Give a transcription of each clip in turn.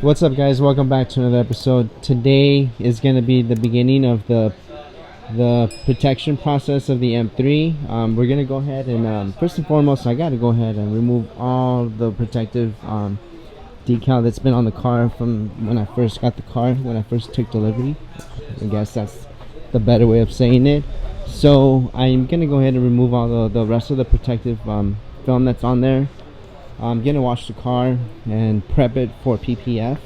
What's up, guys? Welcome back to another episode. Today is going to be the beginning of the protection process of the M3. We're going to go ahead and first and foremost, I got to go ahead and remove all the protective decal that's been on the car from when I first got the car, when I first took delivery. I guess that's the better way of saying it. So I'm going to go ahead and remove all the rest of the protective film that's on there. I'm gonna wash the car and prep it for PPF.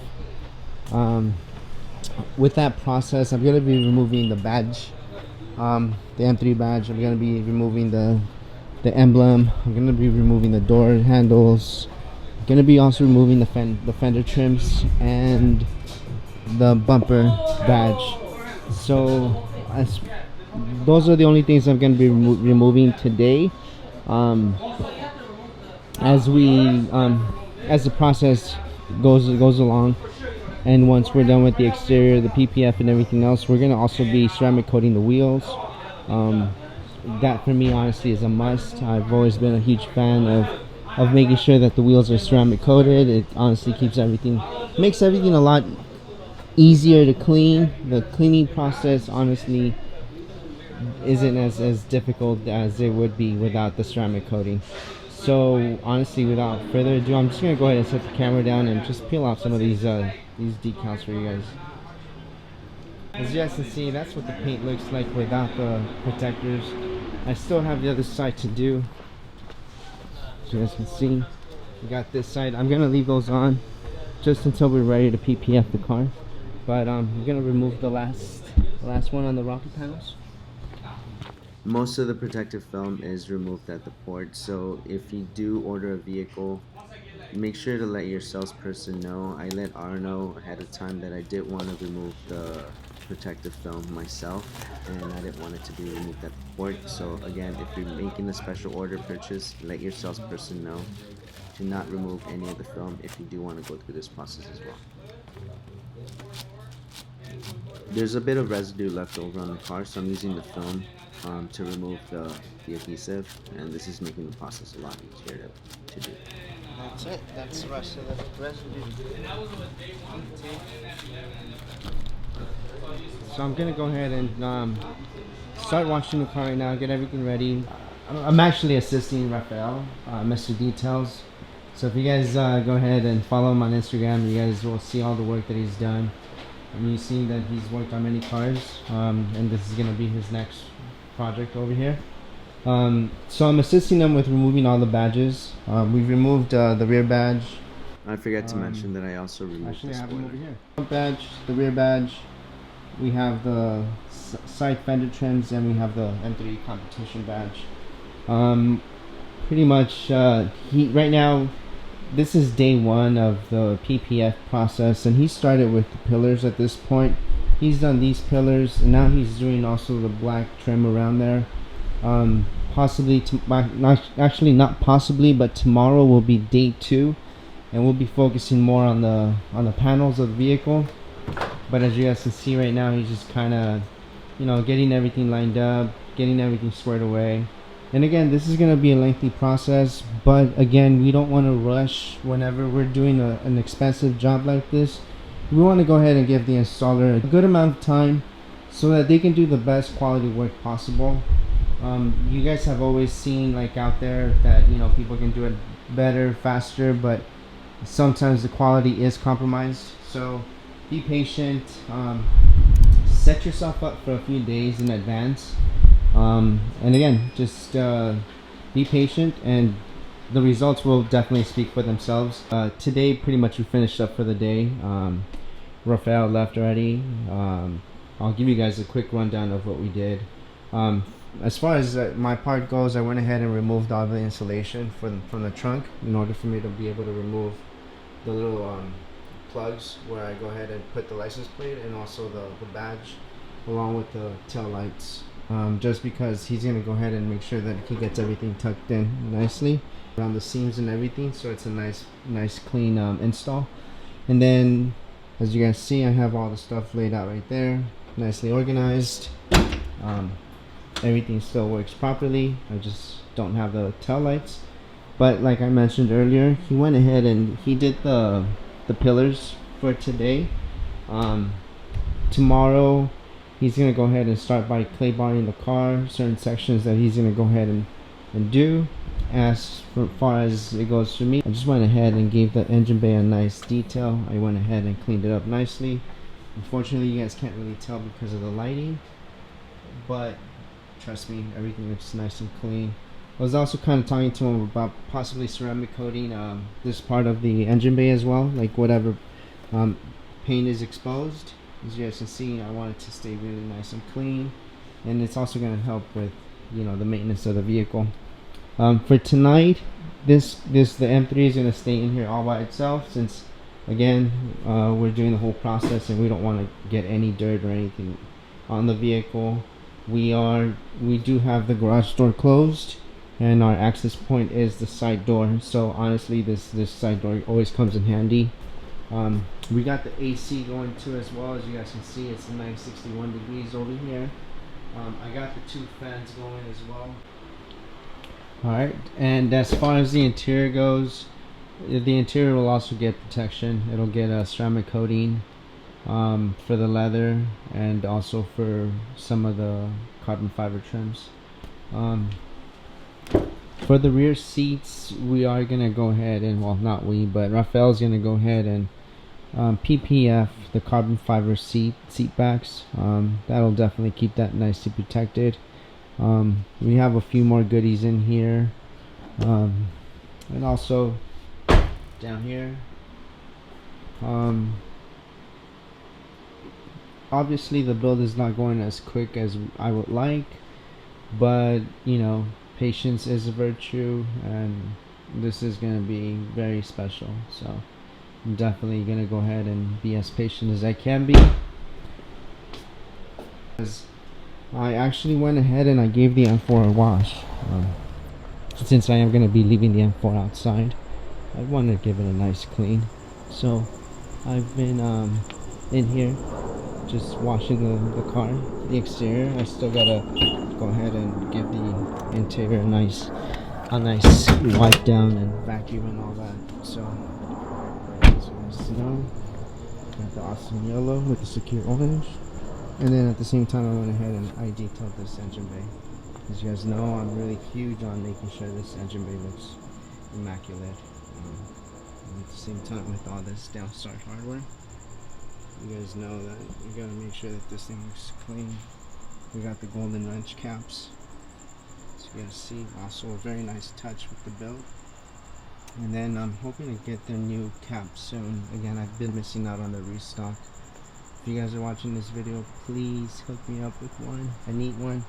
With that process, I'm gonna be removing the badge, the M3 badge. I'm gonna be removing the emblem. I'm gonna be removing the door handles. I'm gonna be also removing the fender trims and the bumper badge. So those are the only things I'm gonna be removing today. As the process goes along, and once we're done with the exterior, the PPF and everything else, we're gonna also be ceramic coating the wheels. That for me honestly is a must. I've always been a huge fan of making sure that the wheels are ceramic coated. It honestly makes everything a lot easier to clean. The cleaning process honestly isn't as difficult as it would be without the ceramic coating. So honestly, without further ado, I'm just gonna go ahead and set the camera down and just peel off some of these decals for you guys. As you guys can see, that's what the paint looks like without the protectors. I still have the other side to do. As you guys can see, we got this side. I'm gonna leave those on just until we're ready to PPF the car. But I'm gonna remove the last one on the rocker panels. Most of the protective film is removed at the port, so if you do order a vehicle, make sure to let your salesperson know. I let R know ahead of time that I did want to remove the protective film myself, and I didn't want it to be removed at the port. So again, if you're making a special order purchase, let your salesperson know to not remove any of the film if you do want to go through this process as well. There's a bit of residue left over on the car, so I'm using the film to remove the adhesive, and this is making the process a lot easier to do. That's it. That's the rest of the residue. So I'm gonna go ahead and start washing the car right now. Get everything ready. I'm actually assisting Rafael, Mr. Details. So if you guys go ahead and follow him on Instagram, you guys will see all the work that he's done. And you've seen that he's worked on many cars, and this is gonna be his next project over here. So I'm assisting them with removing all the badges. We've removed the rear badge. I forgot to mention that I also removed actually the I have them spoiler. over here. Front badge, the rear badge. We have the side fender trims, and we have the M3 competition badge. Pretty much right now, this is day one of the PPF process, and he started with the pillars at this point. He's done these pillars, and now he's doing also the black trim around there. Possibly, not possibly, but tomorrow will be day two, and we'll be focusing more on the panels of the vehicle. But as you guys can see right now, he's just kind of, getting everything lined up, getting everything squared away. And again, this is going to be a lengthy process, but again, we don't want to rush whenever we're doing an expensive job like this. We want to go ahead and give the installer a good amount of time so that they can do the best quality work possible. You guys have always seen out there that people can do it better, faster, but sometimes the quality is compromised. So be patient. Set yourself up for a few days in advance. And again, just be patient, and the results will definitely speak for themselves. Today, pretty much we finished up for the day. Rafael left already. I'll give you guys a quick rundown of what we did. As far as my part goes, I went ahead and removed all the insulation from the trunk in order for me to be able to remove the little plugs where I go ahead and put the license plate and also the badge along with the tail lights. Just because he's gonna go ahead and make sure that he gets everything tucked in nicely around the seams and everything, so it's a nice clean install. And then, as you guys see, I have all the stuff laid out right there, nicely organized. Everything still works properly. I just don't have the tail lights. But like I mentioned earlier, he went ahead and he did the pillars for today. Tomorrow he's gonna go ahead and start by clay bodying the car, certain sections that he's gonna go ahead and do. As far as it goes for me, I just went ahead and gave the engine bay a nice detail. I went ahead and cleaned it up nicely. Unfortunately, you guys can't really tell because of the lighting, but trust me, everything looks nice and clean. I was also kind of talking to him about possibly ceramic coating this part of the engine bay as well, like whatever paint is exposed. As you guys can see, I want it to stay really nice and clean, and it's also going to help with, you know, the maintenance of the vehicle. For tonight, the M3 is going to stay in here all by itself, since again we're doing the whole process and we don't want to get any dirt or anything on the vehicle. We do have the garage door closed, and our access point is the side door, so honestly this side door always comes in handy. We got the AC going too as well. As you guys can see, it's a nice 61 degrees over here. I got the 2 fans going as well. Alright, and as far as the interior goes, the interior will also get protection. It'll get a ceramic coating for the leather, and also for some of the carbon fiber trims. For the rear seats, we are gonna go ahead and, well, not we, but Rafael's gonna go ahead and PPF the carbon fiber seat backs. That'll definitely keep that nicely protected. We have a few more goodies in here, and also down here. Obviously the build is not going as quick as I would like, but you know, patience is a virtue, and this is going to be very special, so I'm definitely going to go ahead and be as patient as I can be. I actually went ahead and I gave the M4 a wash. Since I am going to be leaving the M4 outside, I want to give it a nice clean, so I've been in here just washing the car, the exterior. I still gotta go ahead and give the interior a nice wipe down and vacuum and all that. So as you guys know, got the awesome yellow with the secure orange, and then at the same time I went ahead and I detailed this engine bay. As you guys know, I'm really huge on making sure this engine bay looks immaculate, and at the same time with all this downstar hardware. You guys know that you gotta make sure that this thing looks clean. We got the golden wrench caps, so you guys see, also a very nice touch with the build. And then I'm hoping to get their new cap soon. Again, I've been missing out on the restock. If you guys are watching this video, please hook me up with one. I need one.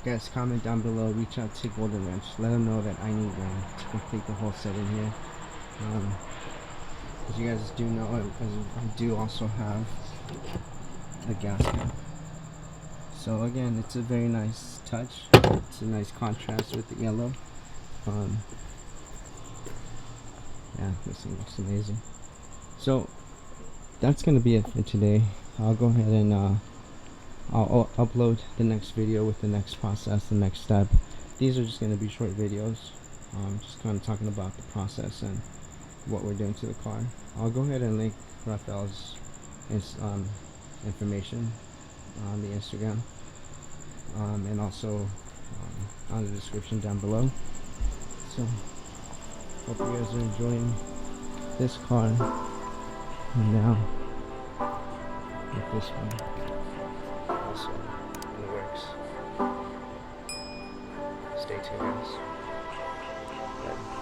Guys, comment down below, reach out to Golden Wrench, let them know that I need one to complete the whole set in here. As you guys do know, I do also have the gas cap. So again, it's a very nice touch. It's a nice contrast with the yellow. Yeah, this thing looks amazing. So that's gonna be it for today. I'll go ahead and I'll upload the next video with the next process, the next step. These are just gonna be short videos, just kind of talking about the process and what we're doing to the car. I'll go ahead and link Rafael's information on the Instagram, and also on the description down below. So hope you guys are enjoying this car. And now with this one also in the works. Stay tuned, guys. Bye.